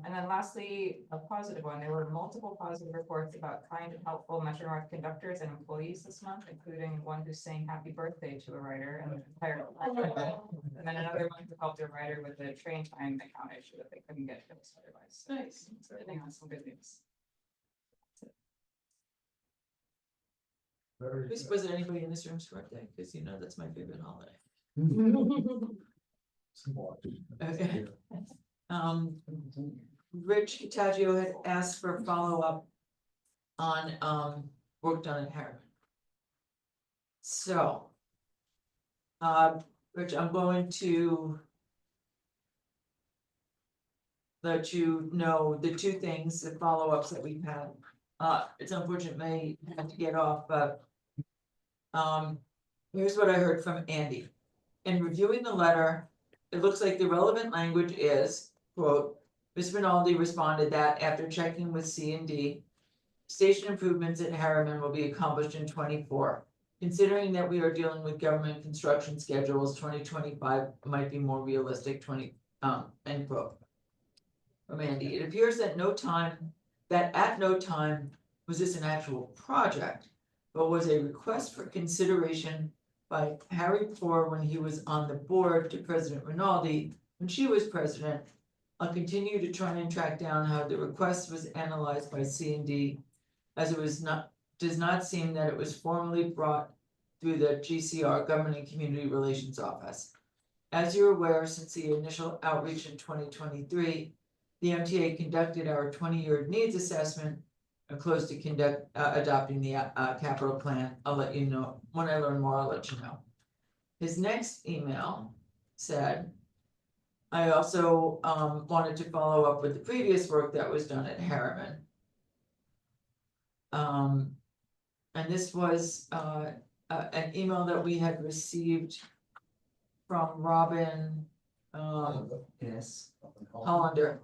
And then lastly, a positive one, there were multiple positive reports about kind and helpful Metro North conductors and employees this month, including one who sang happy birthday to a rider and the entire. And then another one who helped a rider with a train time account issue that they couldn't get fixed otherwise. Nice. So I think that's some good news. Very Who's, good. was it anybody in this room's birthday? Because you know, that's my favorite holiday. Smart. Okay. Rich Cottagio had asked for follow-up on, work done in Harriman. So. Rich, I'm going to. Let you know the two things, the follow-ups that we've had. It's unfortunate May have to get off, but. Here's what I heard from Andy. In reviewing the letter, it looks like the relevant language is, quote, Ms. Rinaldi responded that after checking with C&D, station improvements at Harriman will be accomplished in 24. Considering that we are dealing with government construction schedules, 2025 might be more realistic, end quote. From Andy, it appears that at no time was this an actual project, but was a request for consideration by Harry Poor when he was on the board to President Rinaldi when she was president. I'll continue to try and track down how the request was analyzed by C&D, as it does not seem that it was formally brought through the GCR, Government and Community Relations Office. As you're aware, since the initial outreach in 2023, the MTA conducted our 20-year needs assessment and close to adopting the capital plan. I'll let you know when I learn more. I'll let you know. His next email said, I also wanted to follow up with the previous work that was done at Harriman. And this was an email that we had received from Robin Yes. Hollander.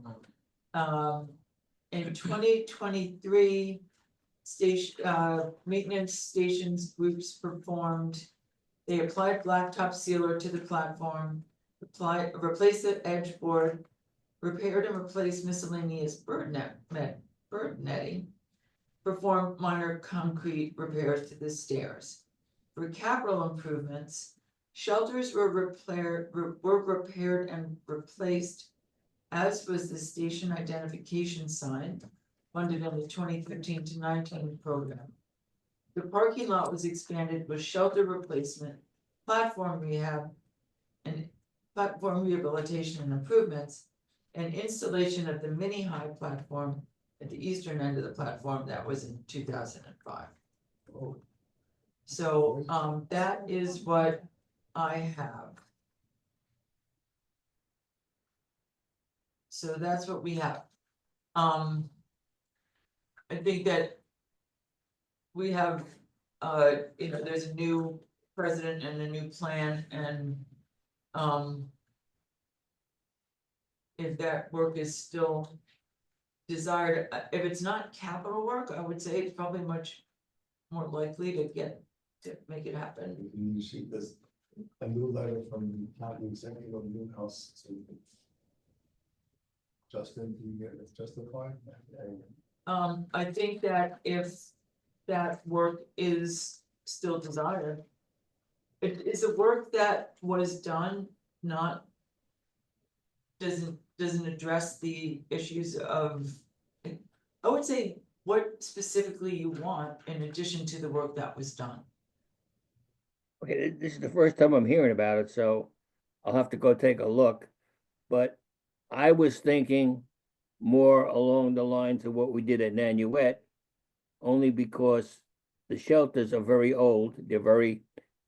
In 2023, maintenance stations groups performed. They applied blacktop sealer to the platform, replaced the edge board, repaired and replaced miscellaneous bird netting, performed minor concrete repairs to the stairs. For capital improvements, shelters were repaired and replaced, as was the station identification sign funded in the 2015 to 19 program. The parking lot was expanded with shelter replacement, platform rehab, and platform rehabilitation and improvements, and installation of the mini high platform at the eastern end of the platform. That was in 2005. Oh, So that is what I have. So that's what we have. I think that we have, there's a new president and a new plan, and if that work is still desired, if it's not capital work, I would say it's probably much more likely to make it happen. you see this, a new letter from the county executive of Newhouse to Justin, do you get it justified? I think that if that work is still desired, it is the work that was done doesn't address the issues of, I would say, what specifically you want in addition to the work that was done. Okay, this is the first time I'm hearing about it, so I'll have to go take a look. But I was thinking more along the lines of what we did at Nanuet, only because the shelters are very old. They're very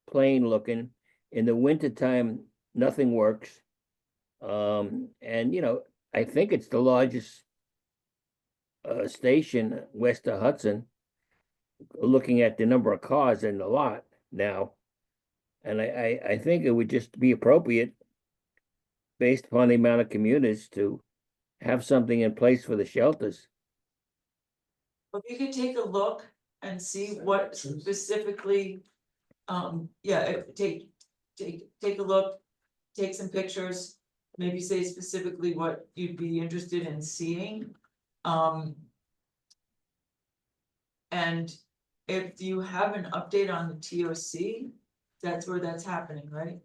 plain looking. In the wintertime, nothing works. And I think it's the largest station west of Hudson, looking at the number of cars in the lot now. And I think it would just be appropriate, based upon the amount of commuters, to have something in place for the shelters. If you could take a look and see what specifically, take a look, take some pictures, maybe say specifically what you'd be interested in seeing. And if you have an update on the TOC, that's where that's happening, right?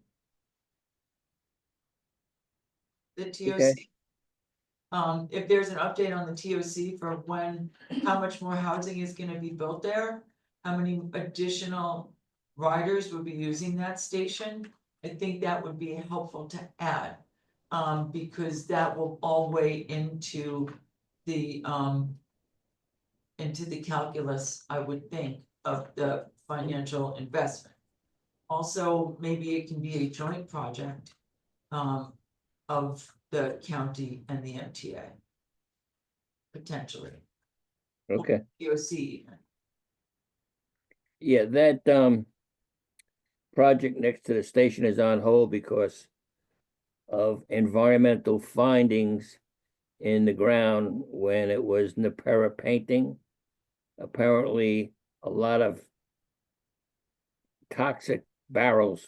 The TOC. Okay. If there's an update on the TOC for how much more housing is gonna be built there, how many additional riders will be using that station, I think that would be helpful to add. Because that will all weigh into the calculus, I would think, of the financial investment. Also, maybe it can be a joint project of the county and the MTA. Potentially, Okay, EOC even. yeah, that, project next to the station is on hold because of environmental findings in the ground when it was Nepera painting. Apparently, a lot of toxic barrels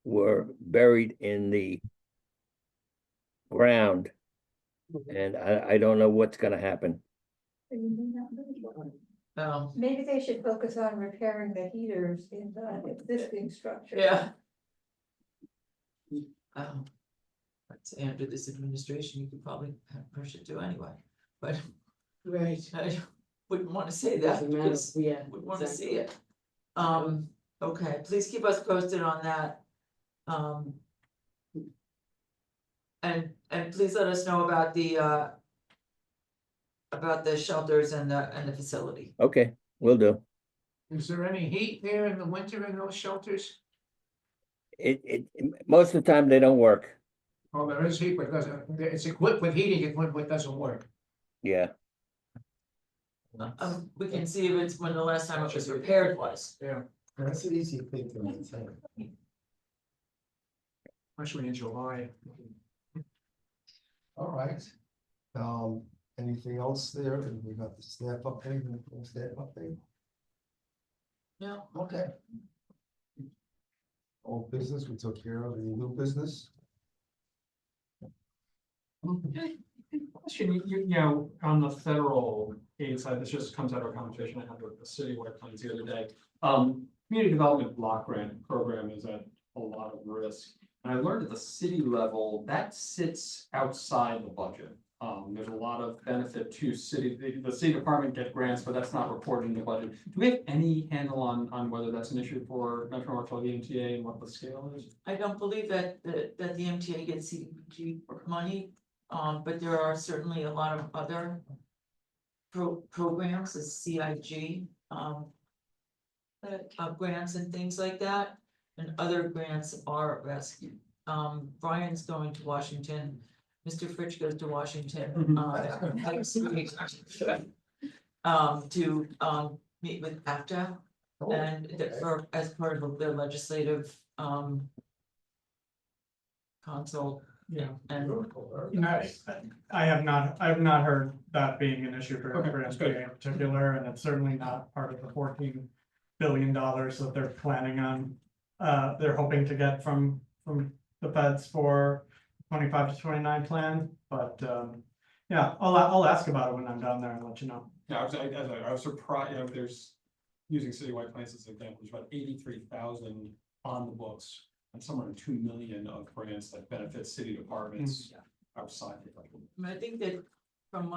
were buried in the ground. And I don't know what's gonna happen. Maybe they should focus on repairing the heaters in the existing structure. Yeah. I'd say under this administration, you could probably push it to anyway, but Right. I wouldn't wanna say that, Doesn't matter, because yeah. would wanna see exactly. it. Okay, please keep us posted on that. And please let us know about the shelters and the facility. Okay, will do. Is there any heat there in the winter in those shelters? Most of the time they don't work. Oh, there is heat, but it doesn't, it's equipped with heating equipment, but it doesn't work. Yeah, We can see if it's when the last time it was repaired was. Yeah, That's an easy thing to maintain. especially in July. All right. Anything else there? And we got the staff update, and the staff update. No, Okay. Old business, we took care of. Any new business? Question, you know, on the federal aid side, this just comes out of a conversation I had with the citywide plans the other day. Community development block grant program is at a lot of risk. And I learned at the city level, that sits outside the budget. There's a lot of benefit to city, the city department get grants, but that's not reported in the budget. Do we have any handle on whether that's an issue for Metro North or the MTA and what the scale is? I don't believe that the MTA gets CDBG money, but there are certainly a lot of other programs, as CIG, grants and things like that, and other grants are at risk. Brian's going to Washington, Mr. Fritsch goes to Washington, next week. To meet with AFTA, Oh, and okay. for, as part of their legislative, consult. Yeah. And Nice. I have not heard that being an issue for Okay, for that's good. MTA in particular, and it's certainly not part of the $14 billion that they're planning on. They're hoping to get from the feds for 25 to 29 plan, but yeah, I'll ask about it when I'm down there and let you know. Yeah, I was surprised, you know, there's, using citywide plans as an example, there's about 83,000 on the books. And somewhere in 2 million of grants that benefit city departments outside the budget. I think that from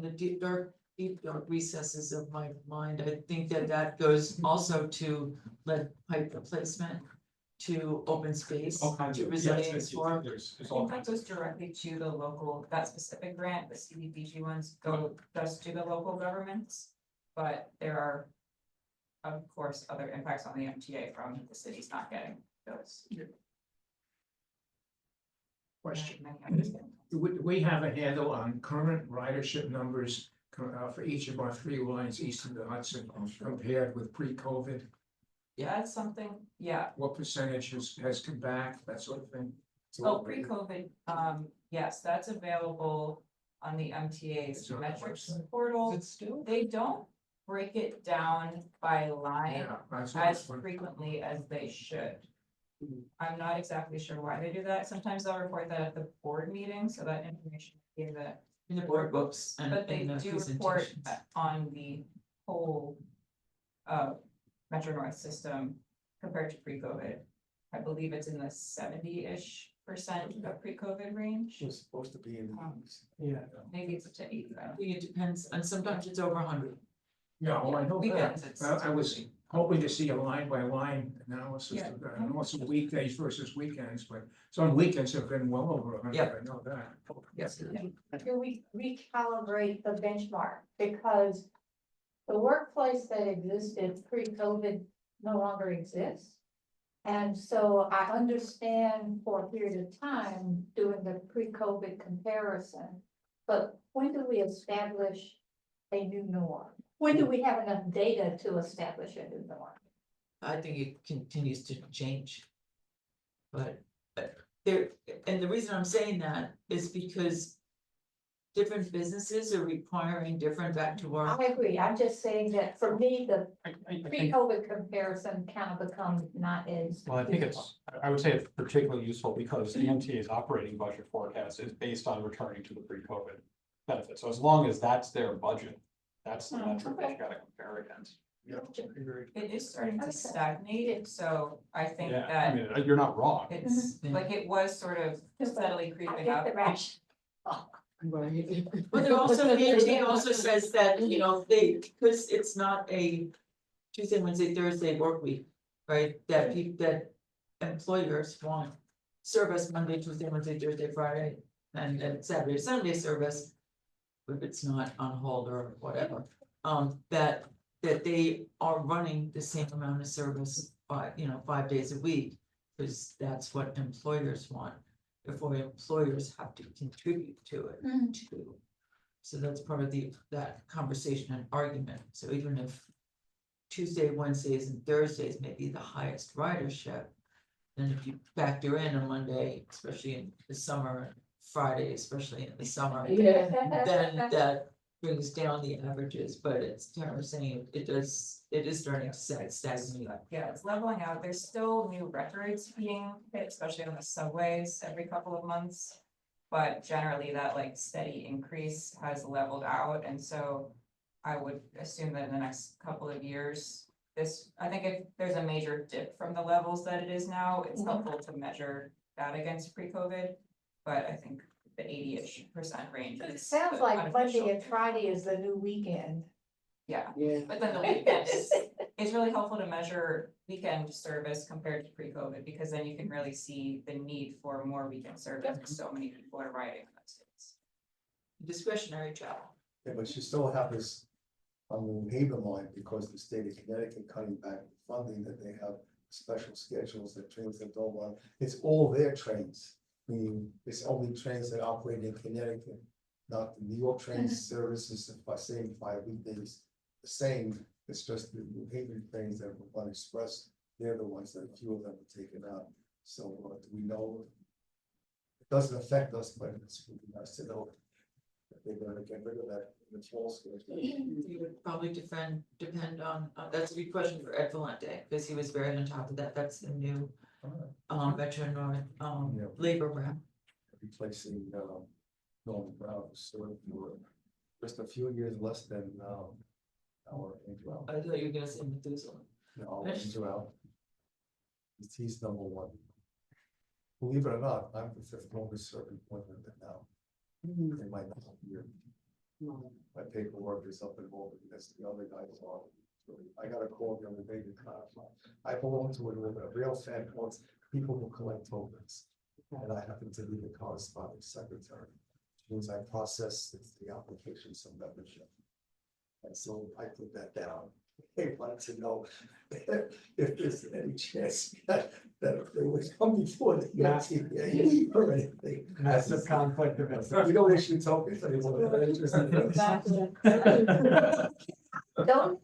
the deep dark recesses of my mind, I think that goes also to lead pipe replacement, to open space, All kinds to of, resilience work. there's I all think that kinds goes of. directly to the local, that specific grant, the CDBG ones go just to the local governments. But there are, of course, other impacts on the MTA from the cities not getting those. Question. Many others get them. Do we have a handle on current ridership numbers for each of our 3 lines east of the Hudson compared with pre-COVID? Yeah, it's something, yeah. What percentage has come back, that sort of thing? Oh, pre-COVID, yes, that's available on the MTA's It's on the metrics website. portal. Is it still? They don't break it down by line Yeah, that's what I was as wondering. frequently as they should. Mhm. I'm not exactly sure why they do that. Sometimes they'll report that at the board meeting, so that information in In the board books and but they in the do report presentations. on the whole Metro North system compared to pre-COVID. I believe it's in the 70-ish% of pre-COVID range. It was supposed to be in the news. Yeah. Maybe it's up to 80. I I don't think it depends, and sometimes it's over 100. Yeah, well, I know Weekends, that. it's I was typically- hoping to see a line by line analysis Yeah. of that. I know it's weekdays versus weekends, but some weekends have been well over 100, Yep. I know that. Yes. Do we recalibrate the benchmark? Because the workplace that existed pre-COVID no longer exists. And so I understand for a period of time doing the pre-COVID comparison. But when do we establish a new norm? When do we have enough data to establish a new norm? I think it continues to change. But there, and the reason I'm saying that is because different businesses are requiring different back to work. I agree. I'm just saying that for me, the I think, pre-COVID comparison kind of becomes not as. well, I think I would say it's particularly useful because the MTA's operating budget forecast is based on returning to the pre-COVID benefit. So as long as that's their budget, that's the metric that you gotta compare against. Yeah, I agree. It is starting Okay. to stagnate, so I think Yeah, I that mean, you're not wrong. it's, Mhm. like, it was sort of steadily I creeping get up. the rationale. Right. But there also, PhD also says that, you know, because it's not a Tuesday, Wednesday, Thursday work week, right? That that employers want service Monday, Tuesday, Wednesday, Thursday, Friday, and then Saturday, Sunday service. If it's not on hold or whatever, that they are running the same amount of service, 5 days a week. Because that's what employers want, before employers have to contribute to it too. So that's part of that conversation and argument, so even if Tuesday, Wednesdays and Thursdays may be the highest ridership. Then if you factor in a Monday, especially in the summer, Friday, especially in the summer. Yeah. Then that brings down the averages, but it's kind of saying it is starting to stagnate. Yeah, it's leveling out. There's still new records being hit, especially on the subways every couple of months. But generally that like steady increase has leveled out, and so I would assume that in the next couple of years, I think if there's a major dip from the levels that it is now, it's helpful to measure that against pre-COVID. But I think the 80-ish% range. It is sounds the like unofficial. Monday and Friday is the new weekend. Yeah, Yeah. but then the weekend is, it's really helpful to measure weekend service compared to pre-COVID, because then you can really see the need for more weekend service, because so many people are riding on those days. Discretionary travel. Yeah, but you still have this on the New Haven line because the state of Connecticut cutting back the funding that they have special schedules that trains that don't run. It's all their trains, meaning it's only trains that operate in Connecticut, not the New York train services by saying 5 weekdays. The same, it's just the New Haven trains that run express, they're the ones that a few of them are taken out. So do we know? It doesn't affect us, but it's really nice to know that they're gonna get rid of that in the fall schedule. You would probably depend on, that's a good question for Ed Valente, because he was very on top of that. That's the new Metro North Yeah. labor rep. Replacing Norman Brown, so for just a few years less than our Angel. I thought you were gonna say Methuselah. No, Angel. He's number one. Believe it or not, I'm the 5th longest serving appointment now in my year. My paperwork is up and over because the other guys are. I got a call the other day to clarify. I belong to a real fan club, people who collect tokens. And I happen to be the corresponding secretary, which means I process the applications of membership. And so I put that down. They wanted to know if there's any chance that they would come before the MTA or anything. Massive conflict of interest. We don't issue tokens anymore. Don't.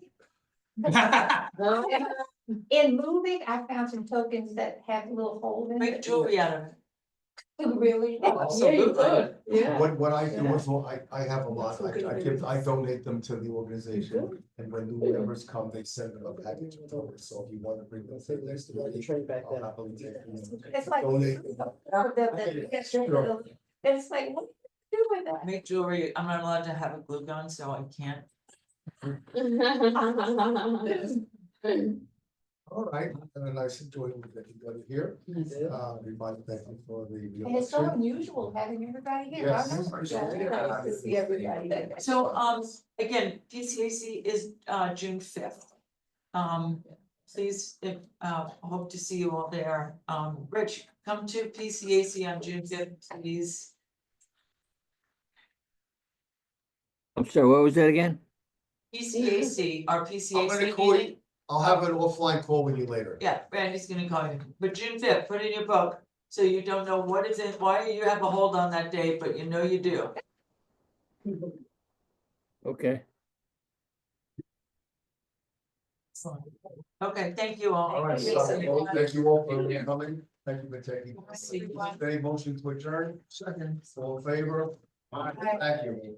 In moving, I found some tokens that have little holes in Make it. jewelry out of it. Really? Absolutely. Yeah. What I do is, well, I have a lot, I donate them to the organization, and when new members come, they send them a package of tokens, so if you want to bring them to the next meeting, Trade back I'll then. happily take them. It's like. Donate. It's like, what do you do with that? Make jewelry. I'm not allowed to have a glue gun, so I can't. All right, and a nice enjoyment with everybody here. Everybody, thank you for the. And it's so unusual having everybody here. I Yes. remember that. Nice to see everybody. So, again, PCAC is, June 5th. Please, hope to see you all there. Rich, come to PCAC on June 5th, please. I'm sorry, what was that again? PCAC, our I'm PCAC gonna call you, meeting. I'll have an offline call with you later. Yeah, Randy's gonna call you, but June 5th, put it in your book, so you don't know what is it, why you have a hold on that date, but you know you do. Okay. Okay, thank you all. All right, Thank so, you. thank you all for coming, thank you for taking. See you. Any motion to adjourn? Second. All in favor? Aye. Thank you.